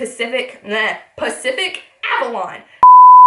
Pacific Avalon.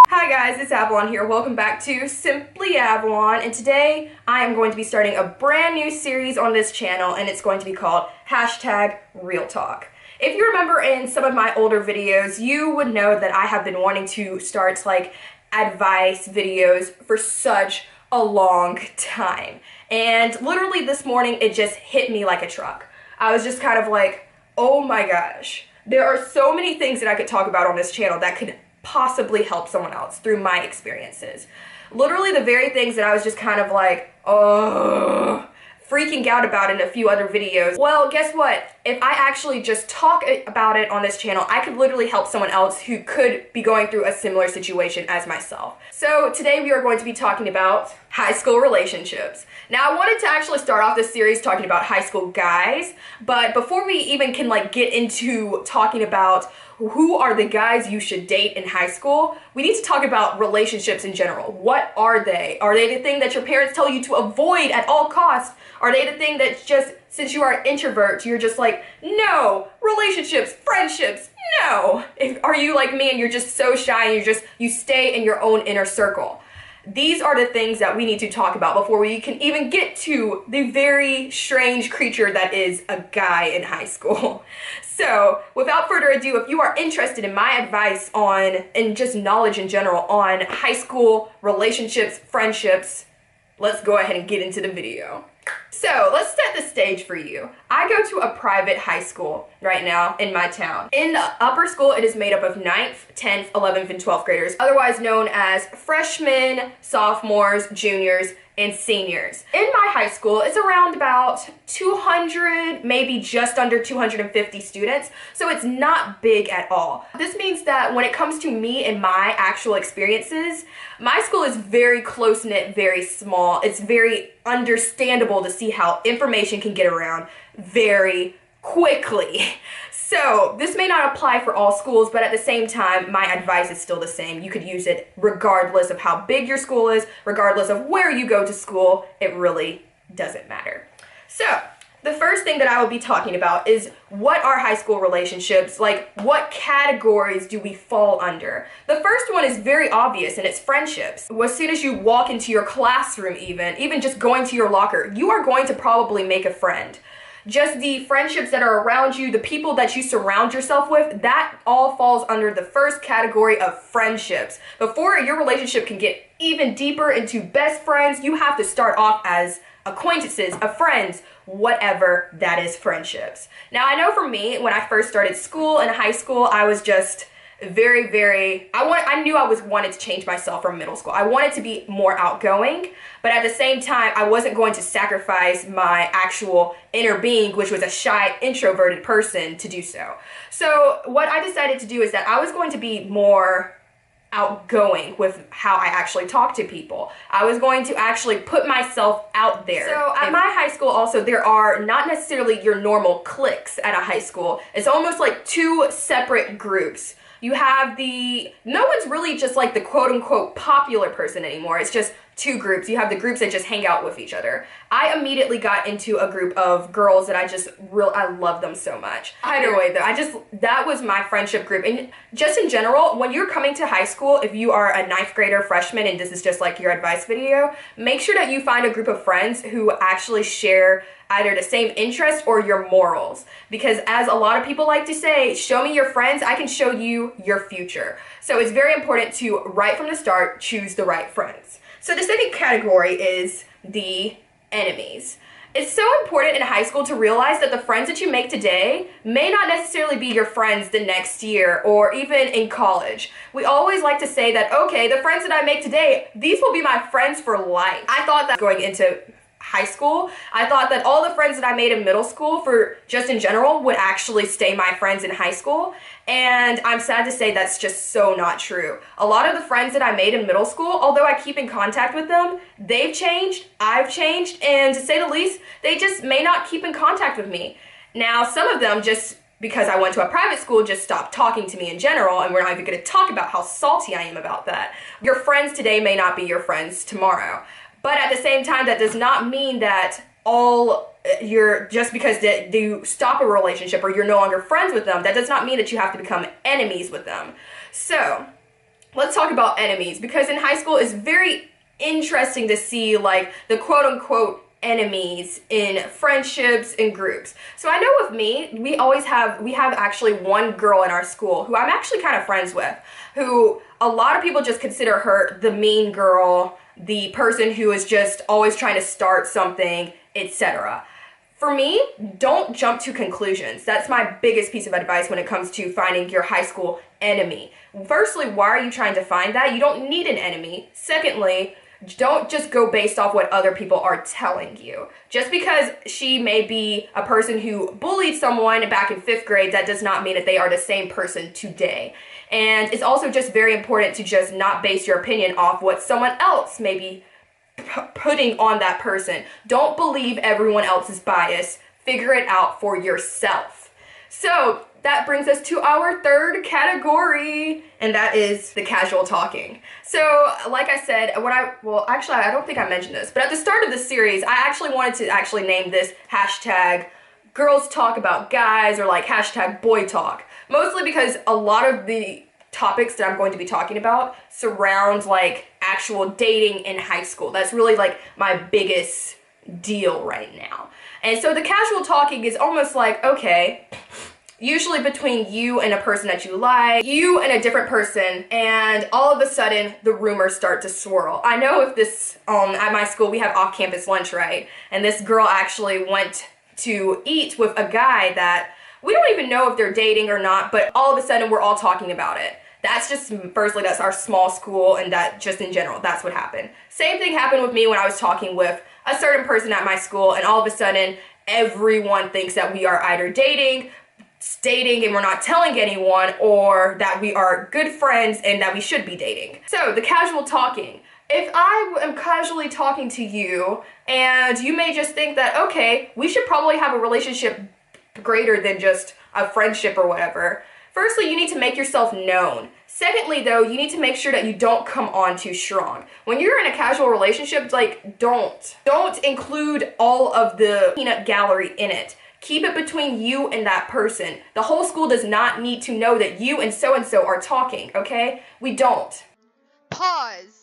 Hi guys, it's Avalon here. Welcome back to Simply Avalon, and today I am going to be starting a brand new series on this channel, and it's going to be called #RealTalk. If you remember in some of my older videos, you would know that I have been wanting to start like advice videos for such a long time. And literally this morning, it just hit me like a truck. I was just kind of like, oh my gosh. There are so many things that I could talk about on this channel that could possibly help someone else through my experiences. Literally the very things that I was just kind of like, oh, freaking out about in a few other videos. Well, guess what? If I actually just talk about it on this channel, I could literally help someone else who could be going through a similar situation as myself. So today we are going to be talking about high school relationships. Now I wanted to actually start off this series talking about high school guys, but before we even can like get into talking about who are the guys you should date in high school, we need to talk about relationships in general. What are they? Are they the thing that your parents tell you to avoid at all costs? Are they the thing that's just, since you are an introvert, you're just like, no, relationships, friendships, no. Are you like me and you're just so shy and you stay in your own inner circle? These are the things that we need to talk about before we can even get to the very strange creature that is a guy in high school. So, without further ado, if you are interested in my advice on, and just knowledge in general on high school relationships, friendships, let's go ahead and get into the video. So, let's set the stage for you. I go to a private high school right now in my town. In the upper school, it is made up of 9th, 10th, 11th, and 12th graders, otherwise known as freshmen, sophomores, juniors, and seniors. In my high school, it's around about 200, maybe just under 250 students, so it's not big at all. This means that when it comes to me and my actual experiences, my school is very close-knit, very small. It's very understandable to see how information can get around very quickly. So this may not apply for all schools, but at the same time, my advice is still the same. You could use it regardless of how big your school is, regardless of where you go to school. It really doesn't matter. So the first thing that I will be talking about is what are high school relationships? Like, what categories do we fall under? The first one is very obvious, and it's friendships. As soon as you walk into your classroom even just going to your locker, you are going to probably make a friend. Just the friendships that are around you, the people that you surround yourself with, that all falls under the first category of friendships. Before your relationship can get even deeper into best friends, you have to start off as acquaintances, friends, whatever that is, friendships. Now, I know for me, when I first started school in high school, I was just I knew I wanted to change myself from middle school. I wanted to be more outgoing, but at the same time, I wasn't going to sacrifice my actual inner being, which was a shy, introverted person, to do so. So what I decided to do is that I was going to be more outgoing with how I actually talk to people. I was going to actually put myself out there. So at my high school also, there are not necessarily your normal cliques at a high school. It's almost like two separate groups. You have no one's really just like the quote-unquote popular person anymore. It's just two groups. You have the groups that just hang out with each other. I immediately got into a group of girls that I love them so much. Either way though, that was my friendship group. And just in general, when you're coming to high school, if you are a 9th grader, freshman, and this is just like your advice video, make sure that you find a group of friends who actually share either the same interests or your morals. Because as a lot of people like to say, show me your friends, I can show you your future. So it's very important to, right from the start, choose the right friends. So the second category is the enemies. It's so important in high school to realize that the friends that you make today may not necessarily be your friends the next year or even in college. We always like to say that, okay, the friends that I make today, these will be my friends for life. I thought that going into high school, I thought that all the friends that I made in middle school for just in general would actually stay my friends in high school, and I'm sad to say that's just so not true. A lot of the friends that I made in middle school, although I keep in contact with them, they've changed, I've changed, and to say the least, they just may not keep in contact with me. Now, some of them just because I went to a private school just stopped talking to me in general, and we're not even going to talk about how salty I am about that. Your friends today may not be your friends tomorrow. But at the same time, that does not mean that just because you stop a relationship or you're no longer friends with them, that does not mean that you have to become enemies with them. So let's talk about enemies, because in high school it's very interesting to see like the quote-unquote enemies in friendships and groups. So I know with me, we have actually one girl in our school who I'm actually kind of friends with, who a lot of people just consider her the mean girl, the person who is just always trying to start something, etc. For me, don't jump to conclusions. That's my biggest piece of advice when it comes to finding your high school enemy. Firstly, why are you trying to find that? You don't need an enemy. Secondly, don't just go based off what other people are telling you. Just because she may be a person who bullied someone back in 5th grade, that does not mean that they are the same person today. And it's also just very important to just not base your opinion off what someone else may be putting on that person. Don't believe everyone else's bias. Figure it out for yourself. So that brings us to our third category, and that is the casual talking. So like I said, actually I don't think I mentioned this, but at the start of the series, I actually wanted to name this hashtag girls talk about guys, or like hashtag boy talk. Mostly because a lot of the topics that I'm going to be talking about surround like actual dating in high school. That's really like my biggest deal right now. And so the casual talking is almost like, okay, usually between you and a person that you like, you and a different person, and all of a sudden the rumors start to swirl. I know if this, at my school we have off-campus lunch, right? And this girl actually went to eat with a guy that we don't even know if they're dating or not, but all of a sudden we're all talking about it. That's just, firstly, that's our small school, and that just in general, that's what happened. Same thing happened with me when I was talking with a certain person at my school, and all of a sudden everyone thinks that we are either dating and we're not telling anyone, or that we are good friends and that we should be dating. So the casual talking. If I am casually talking to you and you may just think that, okay, we should probably have a relationship greater than just a friendship or whatever. Firstly, you need to make yourself known. Secondly, though, you need to make sure that you don't come on too strong. When you're in a casual relationship, like, don't include all of the peanut gallery in it. Keep it between you and that person. The whole school does not need to know that you and so are talking, okay? We don't. Pause.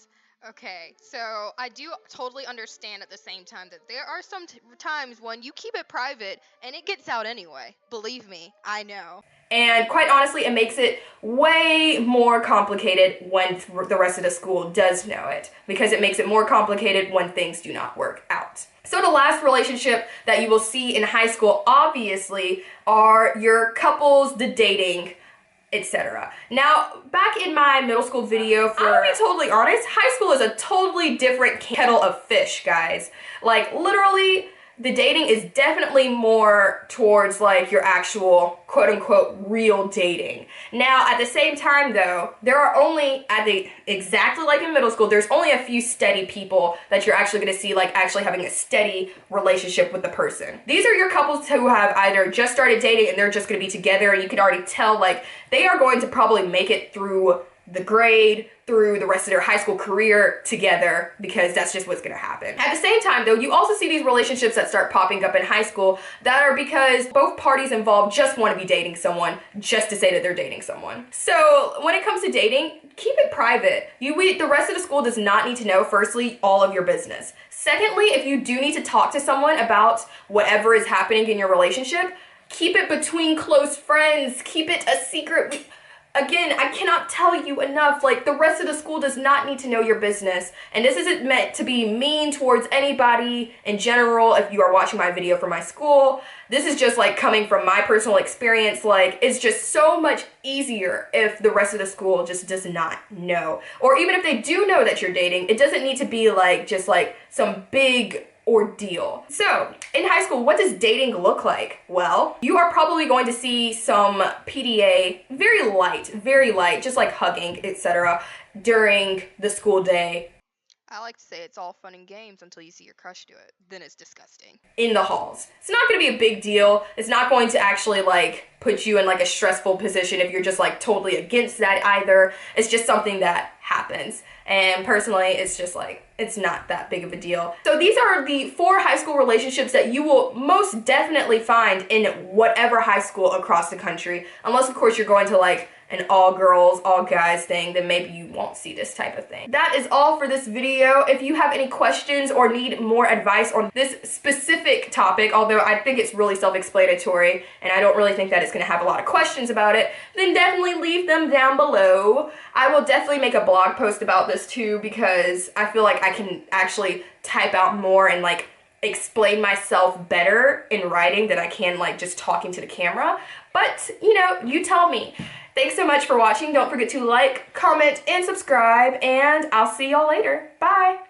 Okay, so I do totally understand at the same time that there are some times when you keep it private and it gets out anyway. Believe me, I know. And quite honestly, it makes it way more complicated when the rest of the school does know it, because it makes it more complicated when things do not work out. So the last relationship that you will see in high school, obviously, are your couples, the dating, etc. Now, back in my middle school video, I'm gonna be totally honest, high school is a totally different kettle of fish, guys. Like, literally, the dating is definitely more towards like your actual quote-unquote real dating. Now, at the same time though, there are only, exactly like in middle school, there's only a few steady people that you're actually gonna see like actually having a steady relationship with the person. These are your couples who have either just started dating and they're just gonna be together, and you can already tell like they are going to probably make it through the grade, through the rest of their high school career together, because that's just what's gonna happen. At the same time though, you also see these relationships that start popping up in high school that are because both parties involved just want to be dating someone just to say that they're dating someone. So when it comes to dating, keep it private. The rest of the school does not need to know, firstly, all of your business. Secondly, if you do need to talk to someone about whatever is happening in your relationship, keep it between close friends, keep it a secret. Again, I cannot tell you enough, like, the rest of the school does not need to know your business. And this isn't meant to be mean towards anybody in general if you are watching my video for my school. This is just, like, coming from my personal experience. Like, it's just so much easier if the rest of the school just does not know. Or even if they do know that you're dating, it doesn't need to be, like, just, like, some big ordeal. So, in high school, what does dating look like? Well, you are probably going to see some PDA, very light, just like hugging, etc., during the school day. I like to say it's all fun and games until you see your crush do it. Then it's disgusting. In the halls. It's not going to be a big deal. It's not going to actually like put you in like a stressful position if you're just like totally against that either. It's just something that happens. And personally, it's just like, it's not that big of a deal. So these are the 4 high school relationships that you will most definitely find in whatever high school across the country. Unless of course you're going to like an all girls, all guys thing, then maybe you won't see this type of thing. That is all for this video. If you have any questions or need more advice on this specific topic, although I think it's really self-explanatory and I don't really think that it's gonna have a lot of questions about it, then definitely leave them down below. I will definitely make a blog post about this too because I feel like I can actually type out more and like explain myself better in writing than I can like just talking to the camera. But, you know, you tell me. Thanks so much for watching. Don't forget to like, comment, and subscribe, and I'll see y'all later. Bye!